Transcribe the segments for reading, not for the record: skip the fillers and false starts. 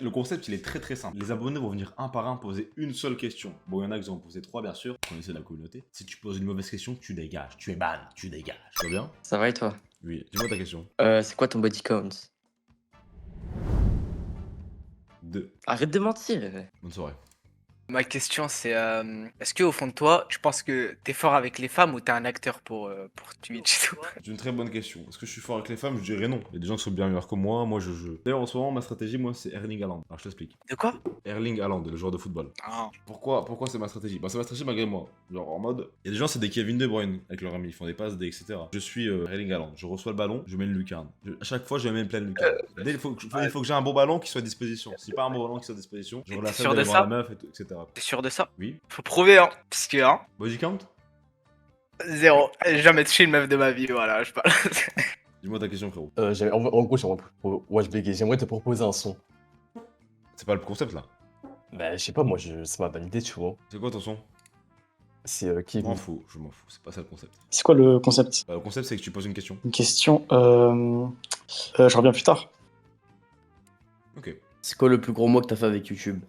le concept, il est très très simple. Les abonnés vont venir un par un poser une seule question. Bon, il y en a qui vont poser 3, bien sûr. Vous connaissez la communauté. Si tu poses une mauvaise question, tu dégages. Tu es ban, tu dégages. Ça va bien? Ça va et toi? Oui. Dis-moi ta question. C'est quoi ton body count? 2. Arrête de mentir. Bonne soirée. Ma question c'est est-ce que au fond de toi, tu penses que t'es fort avec les femmes ou t'es un acteur pour Twitch et tout? C'est une très bonne question. Est-ce que je suis fort avec les femmes? Je dirais non. Il y a des gens qui sont bien meilleurs que moi. Moi, je. D'ailleurs, en ce moment, ma stratégie, moi, c'est Erling Haaland. Alors, je t'explique. De quoi? Erling Haaland, le joueur de football. Ah. Pourquoi c'est ma stratégie? Bah, c'est ma stratégie malgré moi. Genre en mode, il y a des gens, c'est des Kevin De Bruyne avec leurs amis, ils font des passes, etc. Je suis Erling Haaland. Je reçois le ballon, je mets une lucarne. À chaque fois, je mets une pleine lucarne. Il faut que j'ai un bon ballon qui soit à disposition. Si pas un bon ballon qui soit à disposition, je relâche sûr de devant ça? la meuf, et tout, etc. T'es sûr de ça? Oui. Faut prouver hein, parce que hein, Body count? 0. J'ai jamais touché une meuf de ma vie, voilà, je parle. Dis-moi ta question, frérot. En gros, j'aimerais te proposer un son. C'est pas le concept là. Bah, je sais pas, moi, ça m'a validé, tu vois. C'est quoi ton son? C'est Je qui m'en fous, je m'en fous. C'est pas ça le concept. C'est quoi le concept? Le concept, c'est que tu poses une question. Une question. Je reviens plus tard. Ok. C'est quoi le plus gros mois que t'as fait avec YouTube?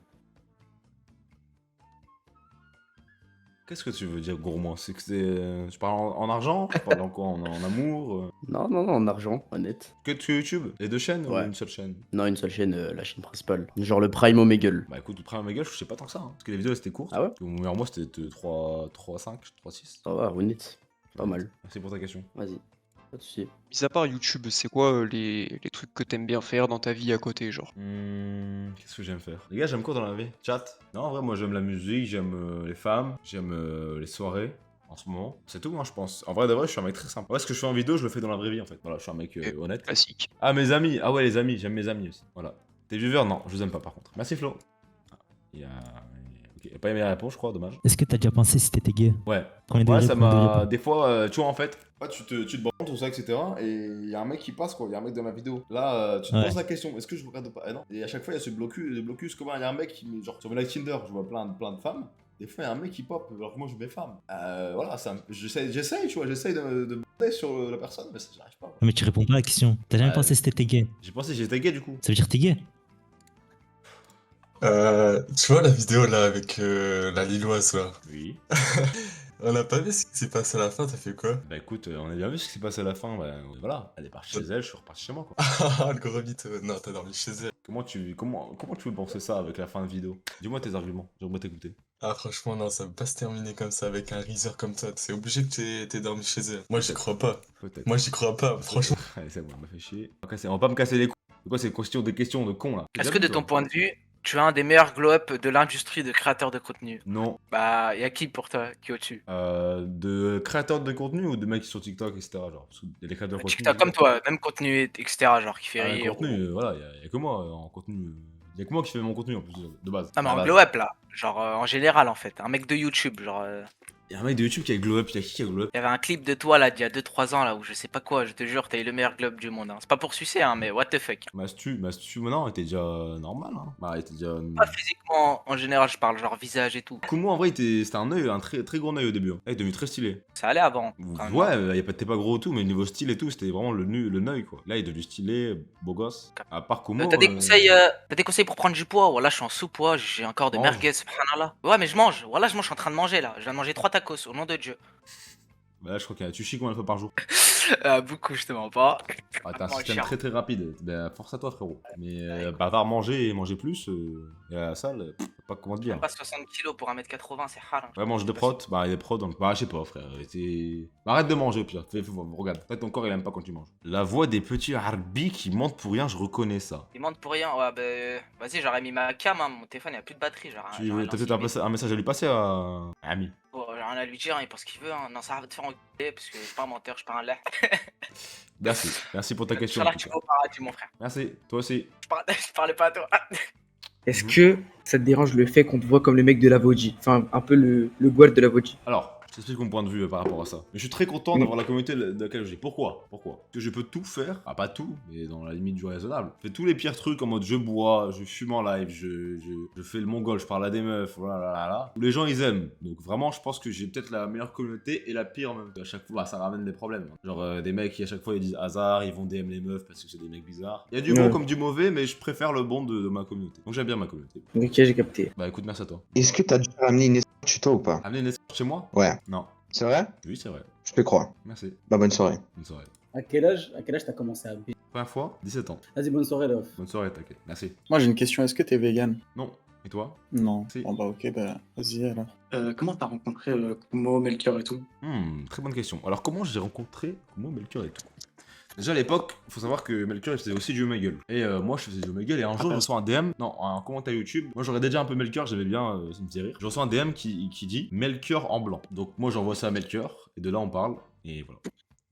Qu'est-ce que tu veux dire gourmand? C'est que c'est. Tu parles en argent? Tu parles en quoi? En amour? Non, en argent, honnête. Que YouTube? Les deux chaînes ou Ouais. une seule chaîne? Non, une seule chaîne, la chaîne principale. Genre le Prime Omegle. Bah écoute, le premier Mega, je sais pas tant que ça. Hein. Parce que les vidéos elles étaient courtes. Ah ouais? Mon meilleur mois c'était 3,5, 3,6. Ça va, honnête. Pas mal. Merci pour ta question. Vas-y. Pas de soucis. Mis à part YouTube, c'est quoi les trucs que t'aimes bien faire dans ta vie à côté, genre? Qu'est-ce que j'aime faire? Les gars, j'aime quoi dans la vie? Chat? Non, en vrai, moi j'aime la musique, j'aime les femmes, j'aime les soirées. En ce moment, c'est tout, hein, je pense. En vrai, de vrai, je suis un mec très simple. Ouais, ce que je fais en vidéo, je le fais dans la vraie vie en fait. Voilà, je suis un mec honnête. Classique. Ah, mes amis. Ah ouais, les amis, j'aime mes amis aussi. Voilà. Tes viewers, non, je les aime pas par contre. Merci Flo. Ah, il a. Ok, il a pas aimé la réponse, je crois, dommage. Est-ce que t'as déjà pensé si t'étais gay? Ouais. Premier Ouais, degré, ça premier degré, m'a. pas. Des fois, tu vois, en fait, tu te branles, tout ça, etc. Et il y a un mec qui passe, quoi. Il y a un mec dans ma vidéo. Là, tu te Ouais. poses la question, est-ce que je regarde pas? Eh non. Et à chaque fois, il y a ce blocus, comment il y a un mec qui met, genre, sur mes likes Tinder, je vois plein de femmes. Des fois, il y a un mec qui pop, alors que moi, je mets femme. Voilà, j'essaye, tu vois, j'essaye de bander sur la personne, mais j'y arrive pas. Non, mais tu réponds pas à la question. T'as jamais Ouais. pensé si t'étais gay? J'ai pensé que j'étais gay, du coup. Ça veut dire que t'es gay? Tu vois la vidéo là avec la Lilloise là? Oui. On n'a pas vu ce qui s'est passé à la fin, t'as fait quoi? Bah écoute, on a bien vu ce qui s'est passé à la fin, bah voilà. Elle est partie chez elle, je suis reparti chez moi, quoi. Ah, le gros mythe, non, t'as dormi chez elle. Comment tu veux penser ça avec la fin de vidéo? Dis-moi tes arguments, j'aimerais t'écouter. Ah, franchement, non, ça peut pas se terminer comme ça avec un Reezer comme toi. C'est obligé que t'aies dormi chez elle. Moi, j'y crois pas. Peut-être. Moi, j'y crois pas, franchement. Allez, c'est bon, on m'a fait chier. On va pas me casser les couilles. C'est quoi, c'est des questions de con là? Est-ce que de ton point de vue, tu as un des meilleurs glow-up de l'industrie de créateurs de contenu? Non. Bah, y a qui pour toi qui est au-dessus? De créateurs de contenu ou de mecs qui sont sur TikTok, etc. Genre, parce qu'il y a des créateurs de contenu. TikTok comme toi, même contenu, etc. Genre qui fait Ah, rire. contenu, voilà, y a que moi en contenu. Y a que moi qui fais mon contenu en plus de base. Non mais À en la base. glow-up là, genre en général en fait, un mec de YouTube, genre Y a un mec de YouTube qui a glow up, y a qui a glow up? il y avait un clip de toi là d'il y a 2-3 ans là où je sais pas quoi, je te jure, t'as eu le meilleur globe du monde. Hein. C'est pas pour sucer hein, mais what the fuck. Mastu, maintenant, était déjà normal. Hein. Bah, il était déjà. Pas physiquement, en général, je parle genre visage et tout. Kumo, en vrai, c'était un œil, un très, très gros œil au début. Hein. Il est devenu très stylé. Ça allait avant. quand même, Ouais, hein. t'es pas gros et tout, mais niveau style et tout, c'était vraiment le œil quoi. Là, il est devenu stylé, beau gosse. À part Kumo. T'as des conseils pour prendre du poids? Voilà, je suis en sous-poids, j'ai encore des Mange. merguez, subhanallah. Ouais, mais je mange. Voilà, je suis en train de manger là. Je viens de manger 3 tacos, au nom de Dieu. Bah là, je crois qu'il y a tu chies combien de fois par jour? Beaucoup, je te mens pas. Ah, t'as un Mange système cher. très très rapide. Bah, force à toi, frérot. Mais bavard manger et manger plus, et à la salle, pas comment te dire. Pas 60 kilos pour 1m80, c'est rare. Ouais, mange des prods, bah, des prods, donc, bah, je sais pas, frère. Bah, arrête de manger, pire. Regarde, en fait, ton corps, il aime pas quand tu manges. La voix des petits Harbi qui mentent pour rien, je reconnais ça. Il monte pour rien, ouais, bah, vas-y, j'aurais mis ma cam, hein, mon téléphone, il a plus de batterie. Tu t'as peut-être un message à lui passer à Ami. Bon, j'ai rien à lui dire, il pense ce qu'il veut, hein. Non, ça va te faire engueuler, parce que je suis pas un menteur, je suis pas un lait. Merci pour ta question. Inch'Allah, en tout tu cas. vas au paradis, mon frère. Merci, toi aussi. Je parlais pas à toi. Est-ce que ça te dérange le fait qu'on te voit comme le mec de la Voji? Enfin, un peu le guard de la Voji. Alors, je J'explique mon point de vue par rapport à ça. Mais je suis très content d'avoir la communauté de laquelle je vis. Pourquoi? Parce que je peux tout faire. Ah, pas tout, mais dans la limite du raisonnable. Je fais tous les pires trucs en mode je bois, je fume en live, je fais le mongol, je parle à des meufs, voilà. Où les gens ils aiment. Donc vraiment, je pense que j'ai peut-être la meilleure communauté et la pire en même temps. À chaque fois, ça ramène des problèmes. Genre des mecs qui à chaque fois ils disent hasard, ils vont DM les meufs parce que c'est des mecs bizarres. Il y a du bon comme du mauvais, mais je préfère le bon de ma communauté. Donc j'aime bien ma communauté. Ok, j'ai capté. Bah écoute, merci à toi. Est-ce que t'as déjà ramené une escorte chez toi ou pas? Amener une escorte chez moi? Ouais. Non. C'est vrai? Oui, c'est vrai. Je te crois. Merci. Bah bonne soirée. Bonne soirée. À quel âge t'as commencé à baiser? Première fois, 17 ans. Vas-y, bonne soirée, Love. Bonne soirée, t'inquiète. Merci. Moi, j'ai une question. Est-ce que t'es vegan? Non. Et toi? Non. Si. Bon, bah, ok, bah, vas-y alors. Comment t'as rencontré Kumo, Melchior et tout? Très bonne question. Alors, comment j'ai rencontré Kumo, Melchior et tout? Déjà à l'époque, faut savoir que Melchior il faisait aussi du Omegle. Et moi je faisais du Omegle et un jour je reçois un DM, non, un commentaire YouTube. Moi j'aurais déjà un peu Melchior, j'avais bien, ça me faisait rire. Je reçois un DM qui dit Melchior en blanc. Donc moi j'envoie ça à Melchior et de là on parle et voilà.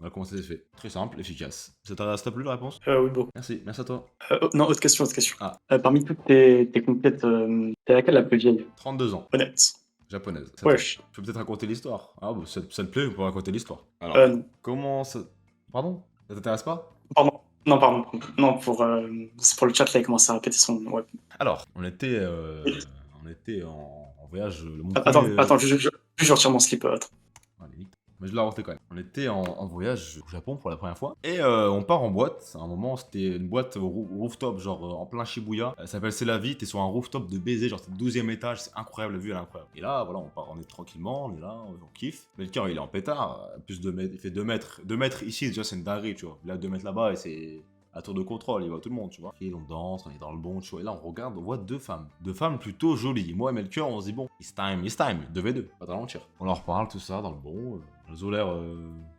Voilà comment ça s'est fait. Très simple, efficace. Ça t'a plu la réponse? Oui, beaucoup. Merci à toi. Non, autre question. Ah. Parmi toutes tes conquêtes, t'es laquelle la plus vieille? 32 ans. Honnête. Japonaise. Wesh. Je peux peut-être raconter l'histoire. Ah bah ça te plaît, je peux raconter l'histoire. Alors, comment ça... Pardon? Ça t'intéresse pas? Pardon. Non, c'est pour le chat, là, il commence à répéter son... Ouais. Alors, on était en voyage... Attends, je retire mon slip. Attends. Allez, nique. Mais je l'ai inventé quand même. On était en voyage au Japon pour la première fois. Et on part en boîte. À un moment, c'était une boîte rooftop, genre en plein Shibuya. Elle s'appelle C'est la vie. T'es sur un rooftop de baiser, genre c'est le 12e étage. C'est incroyable, la vue elle est incroyable. Et là, voilà, on est tranquillement, on est là, on kiffe. Mais le cœur, il est en pétard. Plus de mètres, il fait 2 mètres. 2 mètres ici, déjà, c'est une dinguerie, tu vois. Là, 2 mètres là-bas, et c'est à tour de contrôle, il voit tout le monde, tu vois. Et on danse, on est dans le bon, tu vois. Et là, on regarde, on voit 2 femmes. 2 femmes plutôt jolies. Moi et Melchior, on se dit, bon, it's time. 2v2, pas de ralentir. On leur parle, tout ça, dans le bon. Elles ont l'air,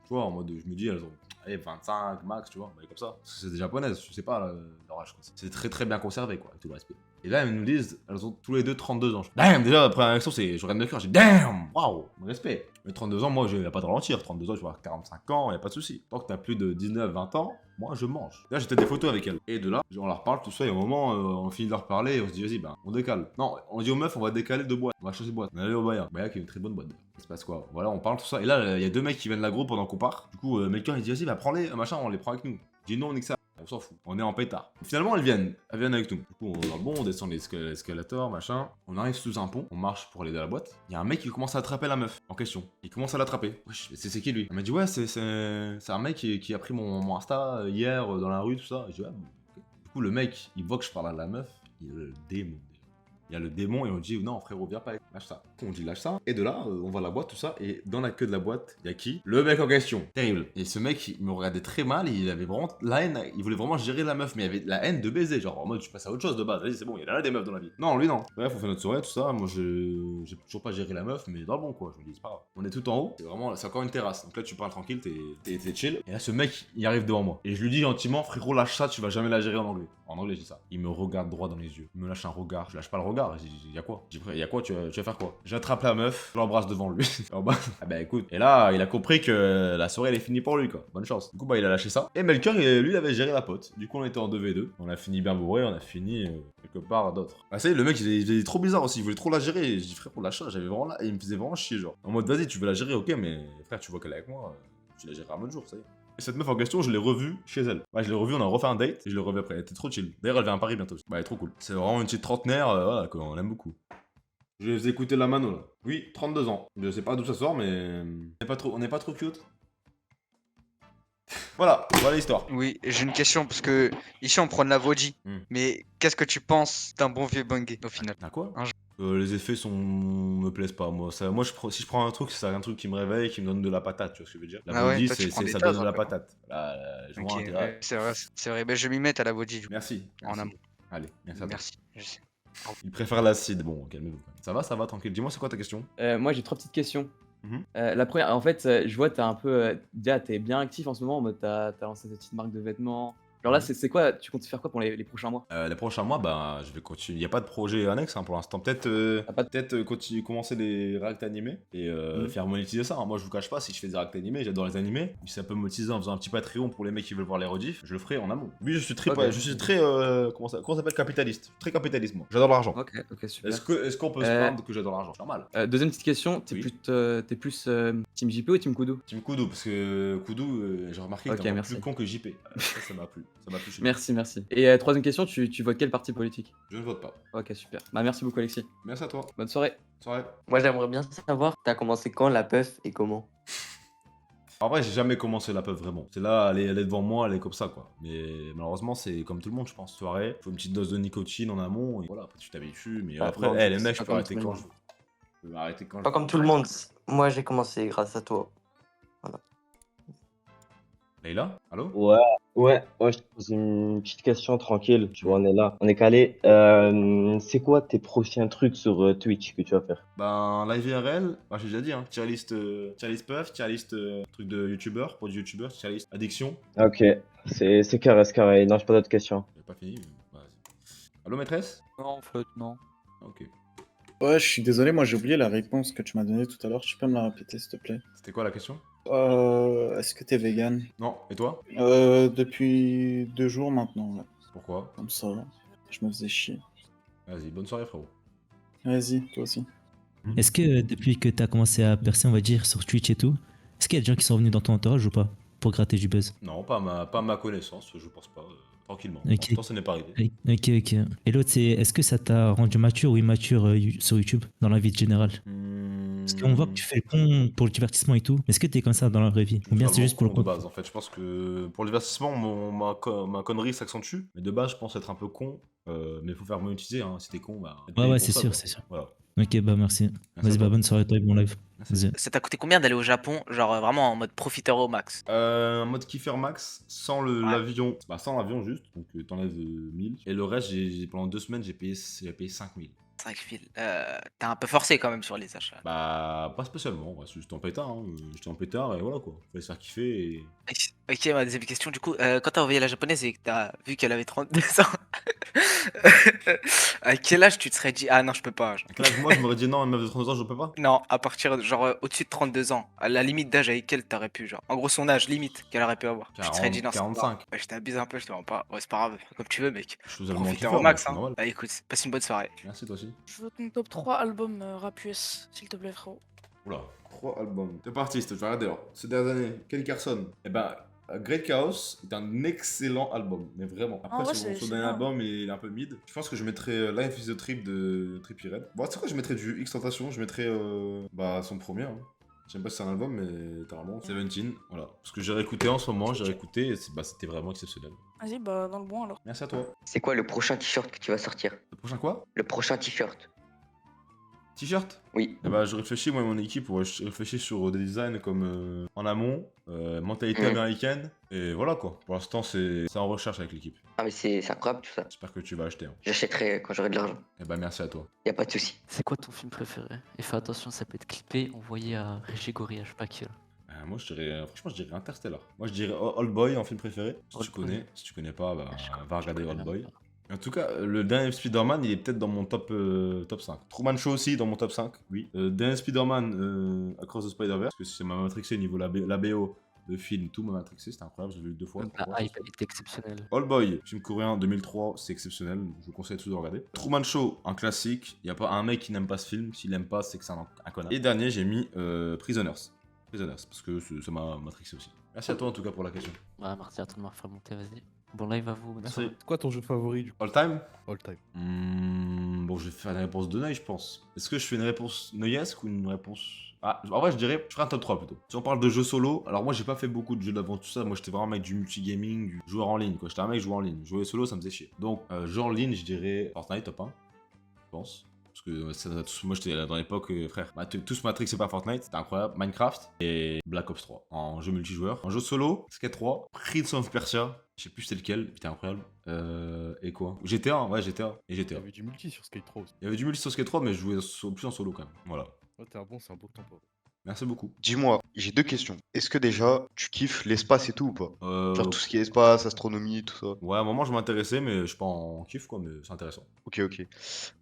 tu vois, en mode, je me dis, elles ont, allez, 25 max, tu vois, mais comme ça. Parce que c'est des japonaises, je sais pas leur âge, quoi. C'est très très bien conservé, quoi, avec tout le respect. Et là, elles nous disent, elles ont tous les deux 32 ans. Damn, déjà, la première réaction, c'est, je regarde Melchior, j'ai damn, waouh, respect. Mais 32 ans, moi, il n'y a pas de ralentir. 32 ans, je vais avoir 45 ans, il n'y a pas de souci. Tant que t'as plus de 19, 20 ans, moi, je mange. Là, j'étais des photos avec elle. Et de là, on leur parle, tout ça, et au moment, on finit de leur parler, et on se dit, vas-y, ben, on décale. Non, on dit aux meufs, on va décaler de boîte. On va changer de boîte. On est allé au Baya. Baya qui est une très bonne boîte. Il se passe quoi? Voilà, on parle, tout ça. Et là, il y a 2 mecs qui viennent de l'agro pendant qu'on part. Du coup, Melchior, il dit, vas-y, bah, prends-les, machin, on les prend avec nous. Je dis non, on nique ça. On s'en fout. On est en pétard. Finalement, elles viennent avec nous. Du coup, on va bon, on descend l'escalator, machin. On arrive sous un pont, on marche pour aller dans la boîte. Il y a un mec qui commence à attraper la meuf en question. Il commence à l'attraper. Wesh, c'est qui lui? Elle m'a dit, ouais, c'est un mec qui a pris mon Insta hier dans la rue, tout ça. Et je dis, ah, bon, ok. Du coup, le mec, il voit que je parle à la meuf. Il a le démon. Il y a le démon et on dit non frérot viens pas, lâche ça. On dit lâche ça et de là on va à la boîte tout ça et dans la queue de la boîte il y a qui? Le mec en question. Terrible. Et ce mec il me regardait très mal, il avait vraiment la haine, il voulait vraiment gérer la meuf mais il avait la haine de baiser genre en mode je passe à autre chose de base. Vas-y c'est bon, il y a là des meufs dans la vie. Non lui non. Bref on fait notre soirée tout ça, moi j'ai toujours pas géré la meuf mais dans le bon quoi, je me dis c'est pas grave. On est tout en haut, c'est encore une terrasse donc là tu parles tranquille, t'es chill. Et là ce mec il arrive devant moi et je lui dis gentiment frérot lâche ça, tu vas jamais la gérer en anglais. En anglais, je dis ça. Il me regarde droit dans les yeux. Il me lâche un regard. Je lâche pas le regard. Je dis, y'a quoi? Je dis, y'a quoi? Tu vas faire quoi? J'attrape la meuf. Je l'embrasse devant lui. Ah bah écoute. Et là, il a compris que la soirée, elle est finie pour lui, quoi. Bonne chance. Du coup, bah, il a lâché ça. Et Melchior, lui, il avait géré la pote. Du coup, on était en 2v2. On a fini bien bourré. On a fini quelque part d'autre. Ah, ça y est, le mec, il est trop bizarre aussi. Il voulait trop la gérer. Et je dis, frère, pour lâcher, j'avais vraiment là. Et il me faisait vraiment chier, genre. En mode, vas-y, tu veux la gérer, ok, mais frère, tu vois qu'elle est avec moi. Tu la gères un autre jour, ça y est. Et cette meuf en question, je l'ai revue chez elle. Ouais, je l'ai revue, on a refait un date et je l'ai revue après. Elle était trop chill. D'ailleurs, elle vient à Paris bientôt. Bah, elle est trop cool. C'est vraiment une petite trentenaire, voilà, quoi, on l'aime beaucoup. Je vais vous écouter la mano là. Oui, 32 ans. Je sais pas d'où ça sort, mais. On n'est pas trop cute. Voilà l'histoire. Oui, j'ai une question parce que ici on prend de la vodji. Mais qu'est-ce que tu penses d'un bon vieux bungee au final? À quoi? Les effets me plaisent pas moi. Si je prends un truc, c'est un truc qui me réveille, qui me donne de la patate, tu vois ce que je veux dire. La body, ça donne de la patate. C'est vrai, ben, je vais m'y mettre à la body du coup. Merci. En amont. Allez, merci à toi. Merci, je sais. Il préfère l'acide, bon, calmez-vous. Ça va, tranquille. Dis-moi, c'est quoi ta question? Moi j'ai 3 petites questions. La première, en fait, je vois, t'as un peu. Déjà, t'es bien actif en ce moment, en mode t'as lancé cette petite marque de vêtements. Alors là, c'est quoi? Tu comptes faire quoi pour les prochains mois? Les prochains mois, bah, je vais continuer. Il n'y a pas de projet annexe hein, pour l'instant. Peut-être continuer, commencer les reacts animés et faire monétiser ça. Hein. Moi, je vous cache pas, si je fais des reacts animés, j'adore les animés. Si ça peut monétiser en faisant un petit Patreon pour les mecs qui veulent voir les rediffs, je le ferai en amont. Oui, je suis très, comment ça s'appelle, capitaliste. Très capitaliste, moi. J'adore l'argent. Ok, super. Est-ce qu'on peut se plaindre que j'adore l'argent? Normal. Deuxième petite question, t'es plus Team JP ou Team Kudu? Team Kudu, parce que Kudu, j'ai remarqué qu'il est plus con que JP. Ça m'a plu. Ça m'a plu. Merci. Et troisième question, tu votes quel parti politique? Je ne vote pas. Ok, super. Bah, merci beaucoup, Alexis. Merci à toi. Bonne soirée. Moi, j'aimerais bien savoir, t'as commencé quand la puff et comment? En vrai, j'ai jamais commencé la puff vraiment. C'est là, elle est devant moi, elle est comme ça quoi. Mais malheureusement, c'est comme tout le monde, je pense. Soirée, faut une petite dose de nicotine en amont, et voilà, après tu t'habitues. Mais après, les mecs, je peux arrêter quand je veux. Je peux arrêter quand je veux. Pas comme tout le monde. Moi, j'ai commencé grâce à toi. Voilà. Leïla, allô? Ouais, je te pose une petite question tranquille. Tu vois, on est là, on est calé. C'est quoi tes prochains trucs sur Twitch que tu vas faire? Ben, live IRL, bah, j'ai déjà dit, hein. Tier list puff, tier list truc de youtubeur, pour du youtubeur, tier list addiction. Ok, c'est carré. Non, j'ai pas d'autres questions. J'ai pas fini, mais vas-y. Allô, maîtresse? Non, en fait, non. Ok. Ouais, je suis désolé, moi j'ai oublié la réponse que tu m'as donnée tout à l'heure. Tu peux me la répéter, s'il te plaît? C'était quoi la question? Est-ce que t'es vegan? Non, et toi? Depuis 2 jours maintenant, ouais. Pourquoi? Comme ça, je me faisais chier. Vas-y, bonne soirée, frérot. Vas-y, toi aussi. Est-ce que depuis que t'as commencé à percer, on va dire, sur Twitch et tout, est-ce qu'il y a des gens qui sont venus dans ton entourage ou pas? Pour gratter du buzz? Non, pas à ma connaissance, je pense pas. Tranquillement. Ok. Pourtant, ça n'est pas arrivé. Ok. Et l'autre, c'est est-ce que ça t'a rendu mature ou immature sur YouTube, dans la vie générale? Parce qu'on voit que tu fais le con pour le divertissement et tout. Est-ce que t'es comme ça dans la vraie vie? Ou bien c'est juste pour le con de base, en fait. Je pense que pour le divertissement, ma connerie s'accentue. Mais de base, je pense être un peu con. Mais il faut faire monétiser. Hein. Si t'es con, bah. Ouais, c'est sûr. Voilà. Ok, bah merci. Vas-y, bonne soirée à toi et bon live. Vas-y. Ça t'a coûté combien d'aller au Japon, genre vraiment en mode profiteur au max? En mode kiffer max, sans l'avion. Bah, sans l'avion juste. Donc t'enlèves 1000. Et le reste, pendant 2 semaines, j'ai payé 5000. 5000. T'as un peu forcé quand même sur les achats. Bah, pas spécialement. Ouais, j'étais en pétard. Hein. J'étais en pétard et voilà quoi. Fallait se faire kiffer. Et... Ok, ma deuxième question, du coup, quand t'as envoyé la japonaise et que t'as vu qu'elle avait 32 ans, à quel âge tu te serais dit, ah non, je peux pas? À quel âge moi, je m'aurais dit non, une meuf de 32 ans, je peux pas? Non, à partir de genre au-dessus de 32 ans, à la limite d'âge avec elle, t'aurais pu, genre. En gros, son âge limite qu'elle aurait pu avoir. 40, tu te serais dit non, 45. Ouais, je t'abuse un peu, je te mens pas. Ouais, c'est pas grave, comme tu veux, mec. Je suis totalement Profiteur kiffeur, au max, moi, hein. c'est normal. Bah écoute, passe une bonne soirée. Merci, toi aussi. Je veux ton top 3 albums rap US, s'il te plaît, frérot. Oula, 3 albums. Top artiste, je vais regarder alors. Ces dernières années, Kelly Clarkson. Eh ben, Great Chaos est un excellent album, mais vraiment. Après, ouais, son dernier album, il est un peu mid. Je pense que je mettrais Life is a Trip de Trippie Redd. Bon, tu sais quoi, je mettrais du X-Tentation, je mettrais son premier. Hein. Je sais pas si c'est un album, mais littéralement, 17, voilà. Parce que j'ai réécouté en ce moment, j'ai réécouté, et c'était vraiment exceptionnel. Vas-y, bah dans le bon alors. Merci à toi. C'est quoi le prochain t-shirt que tu vas sortir? Le prochain quoi? Le prochain t-shirt. T-shirt? Oui. Eh ben, je réfléchis, moi et mon équipe, je réfléchis sur des designs comme en amont, mentalité américaine, et voilà quoi. Pour l'instant, c'est en recherche avec l'équipe. Ah mais c'est incroyable tout ça. J'espère que tu vas acheter. Hein. J'achèterai quand j'aurai de l'argent. Eh ben, merci à toi. Y a pas de souci. C'est quoi ton film préféré? Et fais attention, ça peut être clippé, envoyé à Régis Gorilla, je sais pas qui. Moi, franchement, je dirais Interstellar. Moi, je dirais Old Boy en film préféré. Si tu connais. Si tu connais pas, bah, va regarder Old Boy. En tout cas, le dernier Spider-Man, il est peut-être dans mon top 5. Truman Show aussi dans mon top 5, oui. Dernier Spider-Man, Across the Spider-Verse, parce que c'est ma matrixé niveau la BO, le film, tout m'a matrixé, c'était incroyable, je l'ai vu 2 fois. La hype, elle était exceptionnelle. Old Boy, film coréen 2003, c'est exceptionnel, je vous conseille tous de regarder. Truman Show, un classique, il n'y a pas un mec qui n'aime pas ce film, s'il n'aime pas, c'est que c'est un connard. Et dernier, j'ai mis Prisoners, parce que ça m'a matrixé aussi. Merci à toi en tout cas pour la question. Ouais, merci à toi de m'avoir fait monter, vas-y. Bon live à vous. Merci. C'est quoi ton jeu favori du coup? All time? All time. Bon, je vais faire une réponse de Neuil, je pense. Est-ce que je fais une réponse Neuillesque ou une réponse... Ah, en vrai, je dirais, je ferai un top 3 plutôt. Si on parle de jeux solo, alors moi, j'ai pas fait beaucoup de jeux d'avant tout ça. Moi, j'étais vraiment un mec du multigaming, du joueur en ligne, quoi. J'étais un mec joueur en ligne. Jouer solo, ça me faisait chier. Donc, jeu en ligne, je dirais Fortnite, top 1, je pense. Parce que moi, j'étais dans l'époque, frère, tous matrixés par Fortnite, c'était incroyable. Minecraft et Black Ops 3 en jeu multijoueur. En jeu solo, Skate 3, Prince of Persia, je sais plus c'était lequel, c'était incroyable. Et quoi? GTA, ouais, GTA. Et GTA. Il y avait du multi sur Skate 3 aussi. Il y avait du multi sur Skate 3, mais je jouais plus en solo quand même. Voilà. Ouais, c'est un bon tempo. Merci beaucoup. Dis-moi, j'ai 2 questions. Est-ce que déjà, tu kiffes l'espace et tout ou pas? Genre tout ce qui est espace, astronomie, tout ça. Ouais, à un moment, je m'intéressais, mais je suis pas en kiff, quoi, mais c'est intéressant. Ok, ok.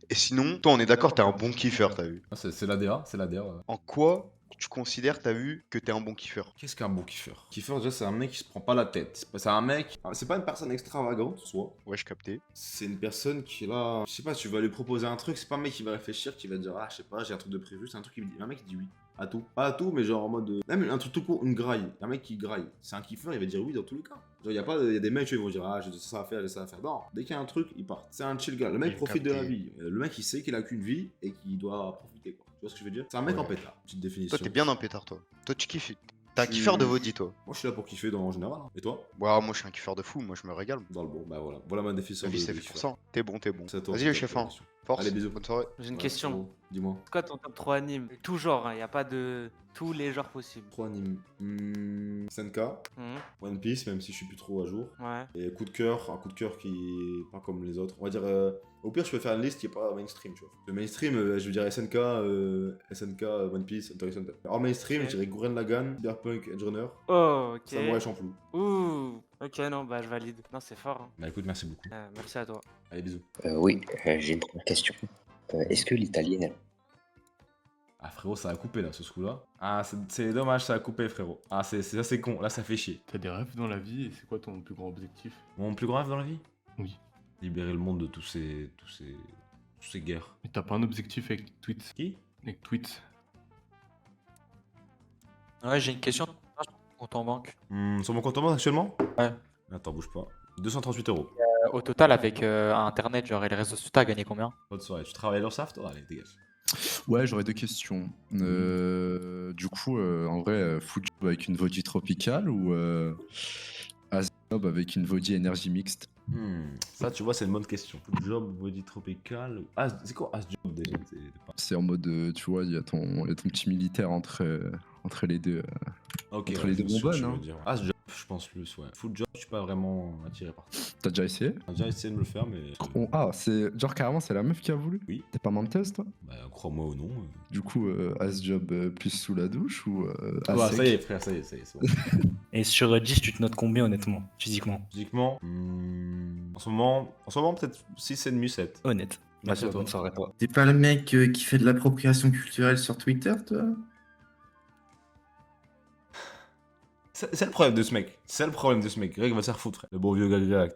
Et sinon, toi, on est d'accord, t'es un bon kiffeur, t'as vu? Ah, c'est l'ADA, c'est l'ADA. Ouais. En quoi tu considères, t'as vu, que t'es un bon kiffeur? Qu'est-ce qu'un bon kiffeur? Kiffeur, déjà, c'est un mec qui se prend pas la tête. C'est un mec, c'est pas une personne extravagante, soit. Ouais, je captais. C'est une personne qui est là. Je sais pas, tu vas lui proposer un truc, c'est pas un mec qui va réfléchir, qui va dire, ah, je sais pas, j'ai un truc de prévu, c'est un truc qui me dit. Un mec qui dit oui. À tout. Pas à tout, mais genre en mode. Même un truc tout court, une graille. Un mec qui graille. C'est un kiffeur, il va dire oui dans tous les cas. Genre, y a des mecs, tu vois, ils vont dire, ah, j'ai ça à faire, j'ai ça à faire. Non, dès qu'il y a un truc, il part. C'est un chill gars. Le mec J'ai profite de la capté. vie. Le mec, il sait qu'il a qu'une vie et qu'il doit profiter, quoi. Tu vois ce que je veux dire? C'est un mec en pétard. Petite définition. Toi, t'es bien un pétard, toi. Toi, tu kiffes. T'es un kiffeur de Vodi, toi. Moi, je suis là pour kiffer en général. Hein. Et toi? Ouais, moi, je suis un kiffeur de fou. Moi, je me régale. Dans le bon, bah voilà. Voilà ma définition La vie, de c'est fait kiffeur. pour ça. T'es bon, t'es bon. C'est à toi, Vas-y, c'est le à chef toi, 1. question. Force. Allez, bisous. Bonne soirée. J'ai une Ouais, question. frérot, dis-moi. C'est quoi ton top 3 anime? Tout genre, il n'y a pas de tous les genres possibles. 3 animes. SNK, Mhm. One Piece, même si je suis plus trop à jour. Ouais. Et coup de cœur, un coup de cœur qui est pas comme les autres. On va dire, au pire, je peux faire une liste qui est pas mainstream, tu vois. Le mainstream, je veux dire SNK, One Piece, Hunter x Hunter. Alors mainstream, Ok. je dirais Gurren Lagann, Cyberpunk, Edge Runner, Oh, ok. Samurai Champloo. Ouh, ok, non, bah je valide. Non, c'est fort. Hein. Bah écoute, merci beaucoup. Merci à toi. Allez, bisous. Oui, j'ai une première question. Est-ce que l'italienne... Ah frérot, ça a coupé là, ce coup-là. Ah, c'est dommage, ça a coupé, frérot. Ah, c'est con, là, ça fait chier. T'as des rêves dans la vie et c'est quoi ton plus grand objectif? Mon plus grand rêve dans la vie? Oui. Libérer le monde de tous ces guerres. Mais t'as pas un objectif avec Tweet? Qui? Avec Tweet. Ouais, j'ai une question. Compte en banque. Sur mon compte en banque actuellement? Ouais. Attends, bouge pas. 238 €. Au total, avec Internet, genre, et les réseaux sociaux, t'as gagné combien? Bonne soirée. Tu travailles à l'Ursaft? Oh, allez, dégage. Ouais, j'aurais 2 questions. Du coup, en vrai, food job avec une Vodi tropicale ou as job avec une Vodi énergie mixte? Ça, tu vois, c'est une bonne question. Food job, body tropical. Ah, c'est quoi as job déjà? C'est en mode, tu vois, il y a ton petit militaire entre les deux. Ok, entre ouais, les je deux vois ce que bonbonnes. tu veux Hein. dire. As job, je pense plus, ouais. Food job, je suis pas vraiment attiré par ça. T'as déjà essayé? J'ai déjà essayé de me le faire, mais. Ah, c'est genre carrément, c'est la meuf qui a voulu? Oui. T'es pas menteuse, toi? Bah, crois-moi ou non. Du coup, as job plus sous la douche ou as Ouais, sec? ça y est, frère, ça y est, c'est bon. Et sur 10, tu te notes combien honnêtement, physiquement? Physiquement, en ce moment peut-être 6,5, 7. Honnête. Merci à toi, ça arrête toi. T'es pas le mec qui fait de l'appropriation culturelle sur Twitter, toi? C'est le problème de ce mec. C'est le problème de ce mec. Greg va se faire foutre, frère. Le bon vieux Greg.